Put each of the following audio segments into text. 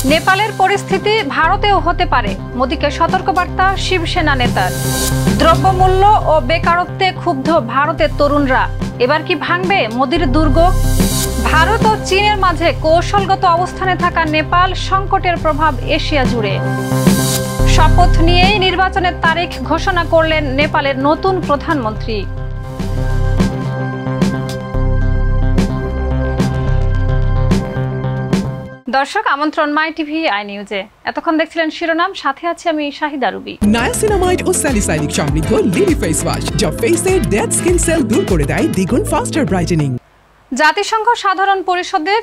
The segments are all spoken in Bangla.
নেপালের পরিস্থিতি ভারতেও হতে পারে, মোদীকে সতর্কবার্তা শিবসেনা নেতার। দ্রব্যমূল্য ও বেকারত্বে ক্ষুব্ধ ভারতের তরুণরা, এবার কি ভাঙবে মোদীর দুর্গ? ভারত ও চীনের মাঝে কৌশলগত অবস্থানে থাকা নেপাল, সংকটের প্রভাব এশিয়া জুড়ে। শপথ নিয়েই নির্বাচনের তারিখ ঘোষণা করলেন নেপালের নতুন প্রধানমন্ত্রী। দর্শক, আমন্ত্রণ মাই টিভি আই নিউজে। এতক্ষণ দেখছিলেন শিরোনাম, সাথে আছে আমি শাহিদা রুবি। নায়াসিনামাইড ও স্যালিসাইলিক সমৃদ্ধ লিলি ফেস ওয়াশ, যা ফেসের ডেড স্কিন সেল দূর করে দেয় দ্বিগুণ ফাস্টার ব্রাইটেনিং। জাতিসংঘ সাধারণ পরিষদে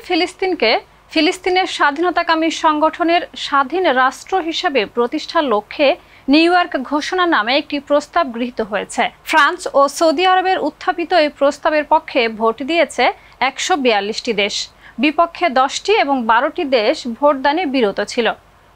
ফিলিস্তিনের স্বাধীনতাকামী সংগঠনের স্বাধীন রাষ্ট্র হিসেবে প্রতিষ্ঠার লক্ষ্যে নিউ ইয়র্ক ঘোষণা নামে একটি প্রস্তাব গৃহীত হয়েছে। ফ্রান্স ও সৌদি আরবের উত্থাপিত এই প্রস্তাবের পক্ষে ভোট দিয়েছে 142টি দেশ, বিপক্ষে 10টি এবং 12টি দেশ ভোটদানে বিরত ছিল।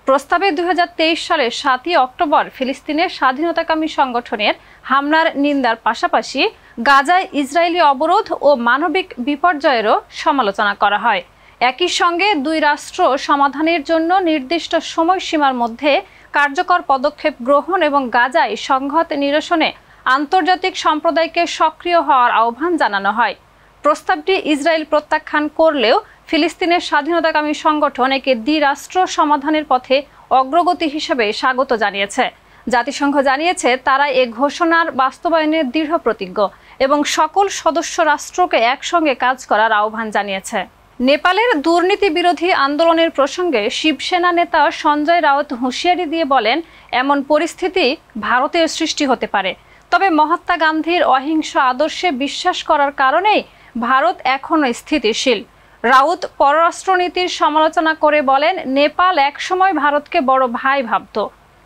প্রস্তাবে 2023 সালের 7 অক্টোবর ফিলিস্তিনের স্বাধীনতাকামী সংগঠনের হামলার নিন্দার পাশাপাশি গাজায় ইসরায়েলি অবরোধ ও মানবিক বিপর্যয়েরও সমালোচনা করা হয়। একই সঙ্গে দুই রাষ্ট্র সমাধানের জন্য নির্দিষ্ট সময়সীমার মধ্যে কার্যকর পদক্ষেপ গ্রহণ এবং গাজায় সংঘাত নিরসনে আন্তর্জাতিক সম্প্রদায়কে সক্রিয় হওয়ার আহ্বান জানানো হয়। প্রস্তাবটি ইসরায়েল প্রত্যাখ্যান করলেও ফিলিস্তিনের স্বাধীনতাকামী সংগঠন একে দ্বিরাষ্ট্র সমাধানের পথে অগ্রগতি হিসেবে স্বাগত জানিয়েছে। জাতিসংঘ জানিয়েছে তারা এ ঘোষণার বাস্তবায়নের দৃঢ় প্রতিজ্ঞ এবং সকল সদস্য রাষ্ট্রকে একসঙ্গে কাজ করার আহ্বান জানিয়েছে। নেপালের দুর্নীতি বিরোধী আন্দোলনের প্রসঙ্গে শিবসেনা নেতা সঞ্জয় রাউত হুঁশিয়ারি দিয়ে বলেন, এমন পরিস্থিতি ভারতের সৃষ্টি হতে পারে, তবে মহাত্মা গান্ধীর অহিংস আদর্শে বিশ্বাস করার কারণেই ভারত এখনো স্থিতিশীল। রাউত পররাষ্ট্রনীতির সমালোচনা করে বলেন, নেপাল একসময় ভারতকে বড় ভাই ভাবত,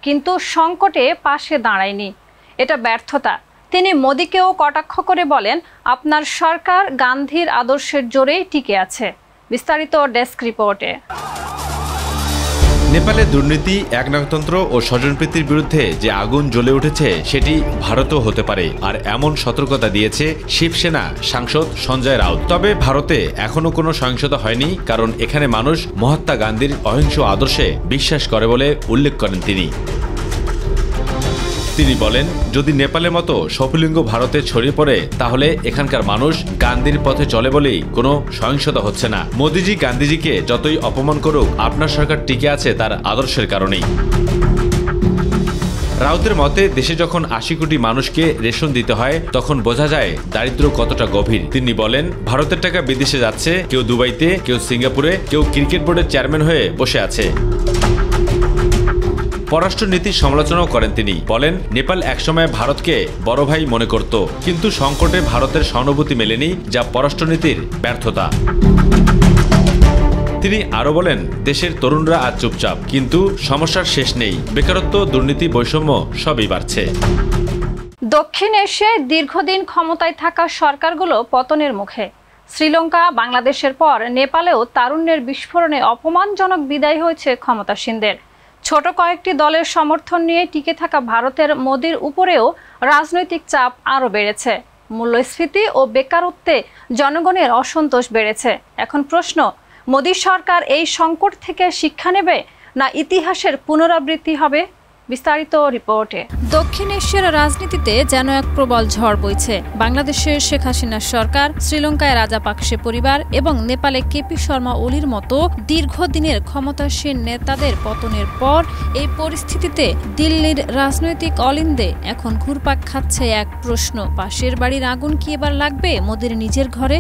কিন্তু সংকটে পাশে দাঁড়ায়নি, এটা ব্যর্থতা। তিনি মোদীকেও কটাক্ষ করে বলেন, আপনার সরকার গান্ধীর আদর্শের জোরেই টিকে আছে। বিস্তারিত ডেস্ক রিপোর্টে। নেপালের দুর্নীতি, একনায়কতন্ত্র ও স্বজনপ্রীতির বিরুদ্ধে যে আগুন জ্বলে উঠেছে সেটি ভারতও হতে পারে, আর এমন সতর্কতা দিয়েছে শিবসেনা সাংসদ সঞ্জয় রাউত। তবে ভারতে এখনো কোনো সহিংসতা হয়নি, কারণ এখানে মানুষ মহাত্মা গান্ধীর অহিংস আদর্শে বিশ্বাস করে বলে উল্লেখ করেন তিনি। তিনি বলেন, যদি নেপালের মতো স্বপুলিঙ্গ ভারতে ছড়িয়ে পড়ে তাহলে এখানকার মানুষ গান্ধীর পথে চলে বলেই কোনো সহিংসতা হচ্ছে না। মোদিজি গান্ধীজিকে যতই অপমান করুক, আপনার সরকার টিকে আছে তার আদর্শের কারণেই। রাউতের মতে, দেশে যখন 80 কোটি মানুষকে রেশন দিতে হয় তখন বোঝা যায় দারিদ্র্য কতটা গভীর। তিনি বলেন, ভারতের টাকা বিদেশে যাচ্ছে, কেউ দুবাইতে, কেউ সিঙ্গাপুরে, কেউ ক্রিকেট বোর্ডের চেয়ারম্যান হয়ে বসে আছে। পররাষ্ট্রনীতির সমালোচনাও করেন তিনি, বলেন, নেপাল একসময় ভারতকে বড় ভাই মনে করত, কিন্তু সংকটে ভারতের সহানুভূতি মেলেনি, যা পররাষ্ট্রনীতির ব্যর্থতা। তিনি আরো বলেন, দেশের তরুণরা আজ চুপচাপ, কিন্তু সমস্যার শেষ নেই। বেকারত্ব, দুর্নীতি, বৈষম্য সবই বাড়ছে। দক্ষিণ এশিয়ায় দীর্ঘদিন ক্ষমতায় থাকা সরকারগুলো পতনের মুখে। শ্রীলঙ্কা, বাংলাদেশের পর নেপালেও তারুণ্যের বিস্ফোরণে অপমানজনক বিদায় হয়েছে ক্ষমতাসীনদের। ছোট কয়েকটি দলের সমর্থন নিয়ে টিকে থাকা ভারতের মোদির উপরেও রাজনৈতিক চাপ আরও বেড়েছে। মূল্যস্ফীতি ও বেকারত্বে জনগণের অসন্তোষ বেড়েছে। এখন প্রশ্ন, মোদি সরকার এই সংকট থেকে শিক্ষা নেবে, না ইতিহাসের পুনরাবৃত্তি হবে? বিস্তারিত রিপোর্টে। দক্ষিণ এশিয়ার রাজনীতিতে যেন এক প্রবল ঝড় বইছে। বাংলাদেশের শেখ হাসিনার সরকার, শ্রীলঙ্কায় রাজাপাকসে পরিবার এবং নেপালে কেপি শর্মা ওলির মতো দীর্ঘদিনের ক্ষমতাসীন নেতাদের পতনের পর এই পরিস্থিতিতে দিল্লির রাজনৈতিক অলিন্দে এখন ঘুরপাক খাচ্ছে এক প্রশ্ন, পাশের বাড়ির আগুন কি এবার লাগবে মোদির নিজের ঘরে?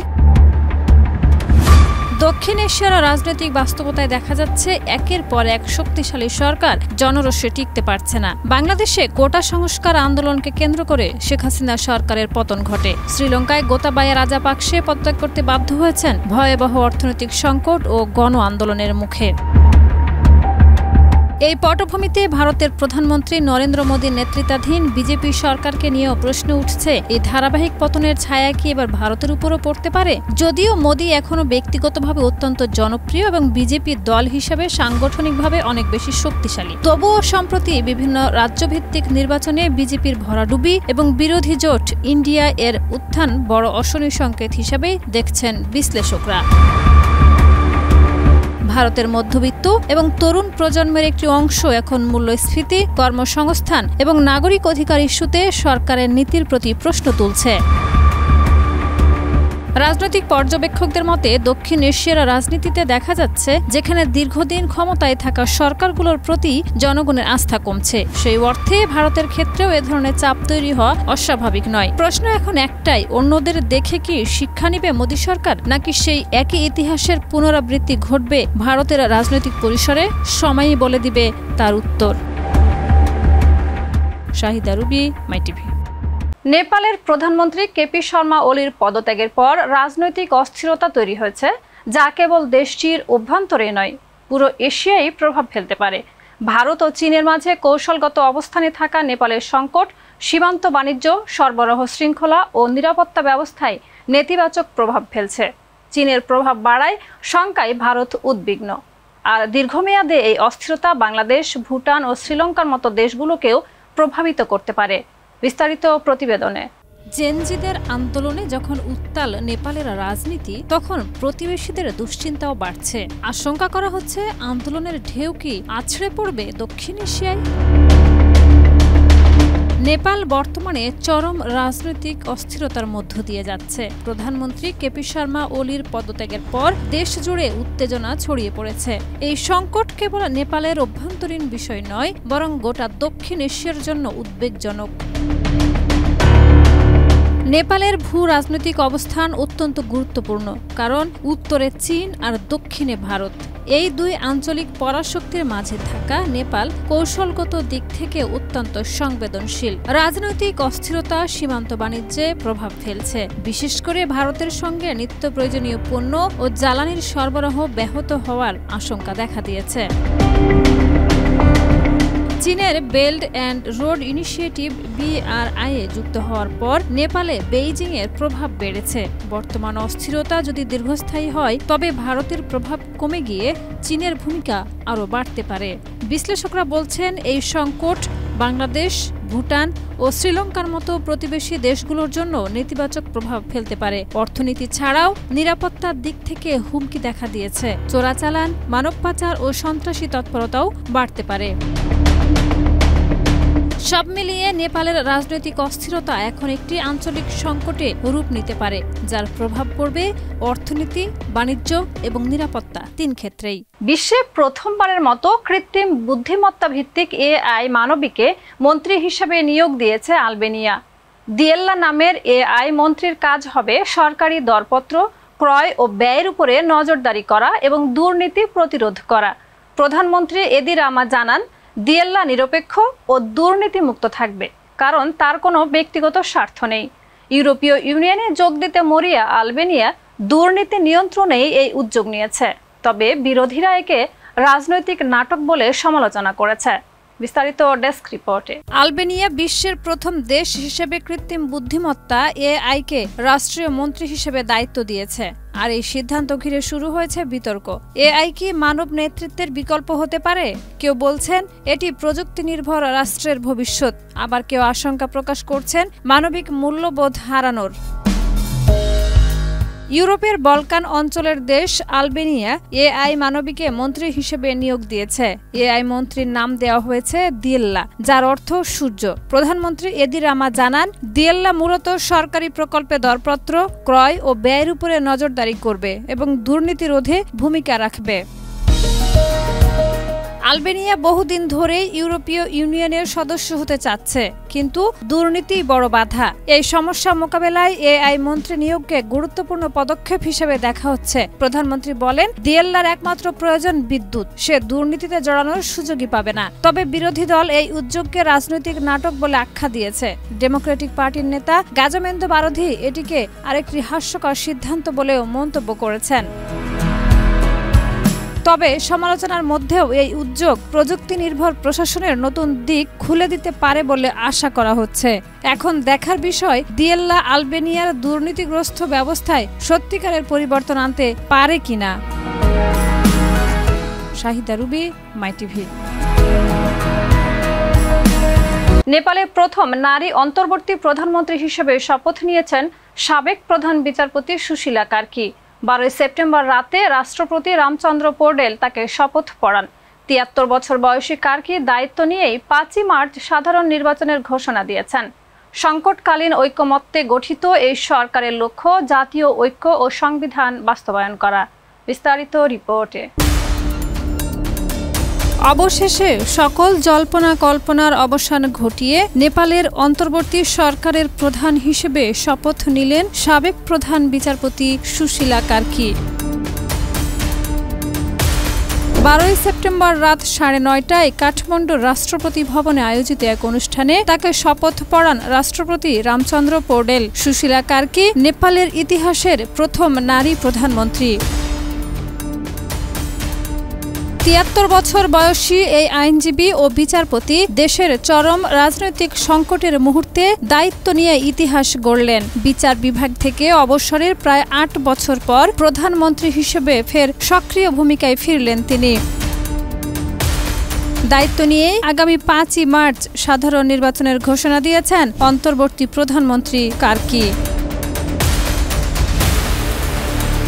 দক্ষিণ এশিয়ার রাজনৈতিক বাস্তবতায় দেখা যাচ্ছে একের পর এক শক্তিশালী সরকার জনরোষে টিকতে পারছে না। বাংলাদেশে কোটা সংস্কার আন্দোলনকে কেন্দ্র করে শেখ হাসিনা সরকারের পতন ঘটে। শ্রীলঙ্কায় গোতাবায়া রাজাপাকসে পদত্যাগ করতে বাধ্য হয়েছেন ভয়াবহ অর্থনৈতিক সংকট ও গণ আন্দোলনের মুখে। এই পটভূমিতে ভারতের প্রধানমন্ত্রী নরেন্দ্র মোদীর নেতৃত্বাধীন বিজেপি সরকারকে নিয়েও প্রশ্ন উঠছে, এই ধারাবাহিক পতনের ছায়া কি এবার ভারতের উপরও পড়তে পারে? যদিও মোদী এখনো ব্যক্তিগতভাবে অত্যন্ত জনপ্রিয় এবং বিজেপির দল হিসেবে সাংগঠনিকভাবে অনেক বেশি শক্তিশালী, তবুও সম্প্রতি বিভিন্ন রাজ্যভিত্তিক নির্বাচনে বিজেপির ভরাডুবি এবং বিরোধী জোট ইন্ডিয়া এর উত্থান বড় অশনি সংকেত হিসেবেই দেখছেন বিশ্লেষকরা। ভারতের মধ্যবিত্ত এবং তরুণ প্রজন্মের একটি অংশ এখন মূল্যস্ফীতি, কর্মসংস্থান এবং নাগরিক অধিকার ইস্যুতে সরকারের নীতির প্রতি প্রশ্ন তুলছে। রাজনৈতিক পর্যবেক্ষকদের মতে দক্ষিণ এশিয়ার রাজনীতিতে দেখা যাচ্ছে যেখানে দীর্ঘদিন ক্ষমতায় থাকা সরকারগুলোর প্রতি জনগণের আস্থা কমছে, সেই অর্থে ভারতের ক্ষেত্রেও এ ধরনের চাপ তৈরি হওয়া অস্বাভাবিক নয়। প্রশ্ন এখন একটাই, অন্যদের দেখে কি শিক্ষা নিবে মোদী সরকার, নাকি সেই একই ইতিহাসের পুনরাবৃত্তি ঘটবে ভারতের রাজনৈতিক পরিসরে? সময়ই বলে দিবে তার উত্তর। Shahida Ruby, MyTV. নেপালের প্রধানমন্ত্রী কেপি শর্মা ওলির পদত্যাগের পর রাজনৈতিক অস্থিরতা তৈরি হয়েছে, যা কেবল দেশটির অভ্যন্তরে নয়, পুরো এশিয়ায় প্রভাব ফেলতে পারে। ভারত ও চীনের মাঝে কৌশলগত অবস্থানে থাকা নেপালের সংকট সীমান্ত বাণিজ্য, সরবরাহ শৃঙ্খলা ও নিরাপত্তা ব্যবস্থায় নেতিবাচক প্রভাব ফেলছে। চীনের প্রভাব বাড়ায় শঙ্কায় ভারত উদ্বিগ্ন। আর দীর্ঘমেয়াদে এই অস্থিরতা বাংলাদেশ, ভুটান ও শ্রীলঙ্কার মতো দেশগুলোকেও প্রভাবিত করতে পারে। বিস্তারিত প্রতিবেদনে। জেনজিদের আন্দোলনে যখন উত্তাল নেপালের রাজনীতি, তখন প্রতিবেশীদের দুশ্চিন্তাও বাড়ছে। আশঙ্কা করা হচ্ছে আন্দোলনের ঢেউ কি আছড়ে পড়বে দক্ষিণ এশিয়ায়। নেপাল বর্তমানে চরম রাজনৈতিক অস্থিরতার মধ্য দিয়ে যাচ্ছে। প্রধানমন্ত্রী কেপি শর্মা ওলির পদত্যাগের পর দেশ জুড়ে উত্তেজনা ছড়িয়ে পড়েছে। এই সংকট কেবল নেপালের অভ্যন্তরীণ বিষয় নয়, বরং গোটা দক্ষিণ এশিয়ার জন্য উদ্বেগজনক। নেপালের ভূ রাজনৈতিক অবস্থান অত্যন্ত গুরুত্বপূর্ণ, কারণ উত্তরে চীন আর দক্ষিণে ভারত। এই দুই আঞ্চলিক পরাশক্তির মাঝে থাকা নেপাল কৌশলগত দিক থেকে অত্যন্ত সংবেদনশীল। রাজনৈতিক অস্থিরতা সীমান্ত বাণিজ্যে প্রভাব ফেলছে, বিশেষ করে ভারতের সঙ্গে নিত্য প্রয়োজনীয় পণ্য ও জ্বালানির সরবরাহ ব্যাহত হওয়ার আশঙ্কা দেখা দিয়েছে। চীনের belt and road initiative BRI যুক্ত হওয়ার পর নেপালে বেইজিংয়ের প্রভাব বেড়েছে। বর্তমান অস্থিরতা যদি দীর্ঘস্থায়ী হয়, তবে ভারতের প্রভাব কমে গিয়ে চীনের ভূমিকা আরও বাড়তে পারে। বিশ্লেষকরা বলছেন এই সংকট বাংলাদেশ, ভুটান ও শ্রীলঙ্কার মতো প্রতিবেশী দেশগুলোর জন্য নেতিবাচক প্রভাব ফেলতে পারে। অর্থনীতি ছাড়াও নিরাপত্তার দিক থেকে হুমকি দেখা দিয়েছে। চোরাচালান, মানব পাচার ও সন্ত্রাসী তৎপরতাও বাড়তে পারে। সব মিলিয়ে নেপালের রাজনৈতিক অস্থিরতা এখন একটি আঞ্চলিক সংকটে রূপ নিতে পারে, যার প্রভাব পড়বে অর্থনীতি, বাণিজ্য এবং নিরাপত্তা তিন ক্ষেত্রেই। বিশ্বে প্রথমবারের মতো কৃত্রিম বুদ্ধিমত্তা ভিত্তিক AI মানবীকে মন্ত্রী হিসেবে নিয়োগ দিয়েছে আলবেনিয়া। দিয়েল্লা নামের AI মন্ত্রীর কাজ হবে সরকারি দরপত্র ক্রয় ও ব্যয়ের উপরে নজরদারি করা এবং দুর্নীতি প্রতিরোধ করা। প্রধানমন্ত্রী এদি রামা জানান, দিয়েল্লা নিরপেক্ষ ও দুর্নীতিমুক্ত থাকবে, কারণ তার কোনো ব্যক্তিগত স্বার্থ নেই। ইউরোপীয় ইউনিয়নে যোগ দিতে মরিয়া আলবেনিয়া দুর্নীতি নিয়ন্ত্রণেই এই উদ্যোগ নিয়েছে, তবে বিরোধীরা একে রাজনৈতিক নাটক বলে সমালোচনা করেছে। বিস্তারিত ডেস্ক রিপোর্টে। আলবেনিয়া বিশ্বের প্রথম দেশ হিসেবে কৃত্রিম বুদ্ধিমত্তা AI-কে রাষ্ট্রীয় মন্ত্রী হিসেবে দায়িত্ব দিয়েছে। আর এই সিদ্ধান্ত ঘিরে শুরু হয়েছে বিতর্ক। AI কি মানব নেতৃত্বের বিকল্প হতে পারে? কেউ বলছেন এটি প্রযুক্তি নির্ভর রাষ্ট্রের ভবিষ্যৎ, আবার কেউ আশঙ্কা প্রকাশ করছেন মানবিক মূল্যবোধ হারানোর। ইউরোপের বলকান অঞ্চলের দেশ আলবেনিয়া AI মানবীকে মন্ত্রী হিসেবে নিয়োগ দিয়েছে। AI মন্ত্রীর নাম দেওয়া হয়েছে দিয়েল্লা, যার অর্থ সূর্য। প্রধানমন্ত্রী এদি রামা জানান, দিয়েল্লা মূলত সরকারি প্রকল্পে দরপত্র ক্রয় ও ব্যয়ের উপরে নজরদারি করবে এবং দুর্নীতি রোধে ভূমিকা রাখবে। আলবেনিয়া বহুদিন ধরে ইউরোপীয় ইউনিয়নের সদস্য হতে চাচ্ছে, কিন্তু দুর্নীতি বড় বাধা। এই সমস্যা মোকাবেলায় AI মন্ত্রী নিয়োগকে গুরুত্বপূর্ণ পদক্ষেপ হিসেবে দেখা হচ্ছে। প্রধানমন্ত্রী বলেন, দিয়েল্লার একমাত্র প্রয়োজন বিদ্যুৎ, সে দুর্নীতিতে জড়ানোর সুযোগই পাবে না। তবে বিরোধী দল এই উদ্যোগকে রাজনৈতিক নাটক বলে আখ্যা দিয়েছে। ডেমোক্রেটিক পার্টির নেতা গাজামেন্দো বারোধি এটিকে আরেকটি হাস্যকর সিদ্ধান্ত বলেও মন্তব্য করেছেন। তবে সমালোচনার মধ্যেও এই উদ্যোগ প্রযুক্তি নির্ভর প্রশাসনের নতুন দিক খুলে দিতে পারে বলে আশা করা হচ্ছে। এখন দেখার বিষয়, দিয়েল্লা আলবেনিয়ার দুর্নীতিগ্রস্ত ব্যবস্থায় সত্যিকারের পরিবর্তন আনতে পারে কিনা। Shahida Ruby, MyTV. নেপালের প্রথম নারী অন্তর্বর্তী প্রধানমন্ত্রী হিসেবে শপথ নিয়েছেন সাবেক প্রধান বিচারপতি সুশীলা কার্কি। 12 সেপ্টেম্বর রাতে রাষ্ট্রপতি রামচন্দ্র পৌডেল তাকে শপথ পড়ান। 73 বছর বয়সী কার্কি দায়িত্ব নিয়েই 5 মার্চ সাধারণ নির্বাচনের ঘোষণা দিয়েছেন। সংকটকালীন ঐক্যমত্যে গঠিত এই সরকারের লক্ষ্য জাতীয় ঐক্য ও সংবিধান বাস্তবায়ন করা। বিস্তারিত রিপোর্টে। অবশেষে সকল জল্পনা কল্পনার অবসান ঘটিয়ে নেপালের অন্তর্বর্তী সরকারের প্রধান হিসেবে শপথ নিলেন সাবেক প্রধান বিচারপতি সুশীলা কার্কি। 12 সেপ্টেম্বর রাত 9:30টায় কাঠমান্ডুর রাষ্ট্রপতি ভবনে আয়োজিত এক অনুষ্ঠানে তাকে শপথ পড়ান রাষ্ট্রপতি রামচন্দ্র পৌডেল। সুশীলা কার্কি নেপালের ইতিহাসের প্রথম নারী প্রধানমন্ত্রী। 73 বছর বয়সী এই আইনজীবী ও বিচারপতি দেশের চরম রাজনৈতিক সংকটের মুহূর্তে দায়িত্ব নিয়ে ইতিহাস গড়লেন। বিচার বিভাগ থেকে অবসরের প্রায় 8 বছর পর প্রধানমন্ত্রী হিসেবে ফের সক্রিয় ভূমিকায় ফিরলেন তিনি। দায়িত্ব নিয়ে আগামী 5 মার্চ সাধারণ নির্বাচনের ঘোষণা দিয়েছেন অন্তর্বর্তী প্রধানমন্ত্রী কার্কি।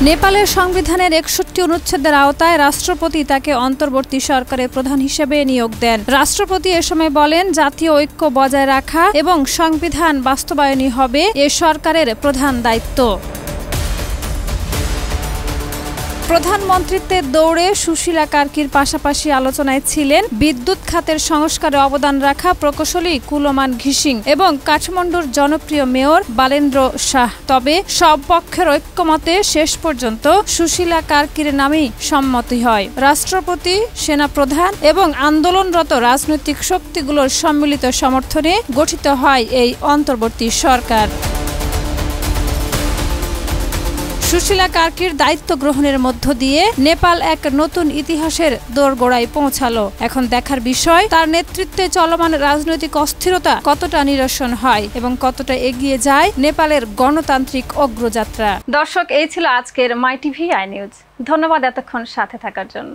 নেপালের সংবিধানের 61 অনুচ্ছেদের আওতায় রাষ্ট্রপতি তাকে অন্তর্বর্তী সরকারের প্রধান হিসেবে নিয়োগ দেন। রাষ্ট্রপতি এ সময় বলেন, জাতীয় ঐক্য বজায় রাখা এবং সংবিধান বাস্তবায়নই হবে এ সরকারের প্রধান দায়িত্ব। প্রধানমন্ত্রীত্বের দৌড়ে সুশীলা কার্কির পাশাপাশি আলোচনায় ছিলেন বিদ্যুৎ খাতের সংস্কারে অবদান রাখা প্রকৌশলী কুলমান ঘিসিং এবং কাঠমান্ডুর জনপ্রিয় মেয়র বালেন্দ্র শাহ। তবে সব পক্ষের ঐক্যমতে শেষ পর্যন্ত সুশীলা কার্কির নামেই সম্মতি হয়। রাষ্ট্রপতি, সেনাপ্রধান এবং আন্দোলনরত রাজনৈতিক শক্তিগুলোর সম্মিলিত সমর্থনে গঠিত হয় এই অন্তর্বর্তী সরকার। সুশীলা কার্কির দায়িত্ব গ্রহণের মধ্য দিয়ে নেপাল এক নতুন ইতিহাসের দোরগোড়ায় পৌঁছালো। এখন দেখার বিষয় তার নেতৃত্বে চলমান রাজনৈতিক অস্থিরতা কতটা নিরসন হয় এবং কতটা এগিয়ে যায় নেপালের গণতান্ত্রিক অগ্রযাত্রা। দর্শক, এই ছিল আজকের মাই টিভি আই নিউজ। ধন্যবাদ এতক্ষণ সাথে থাকার জন্য।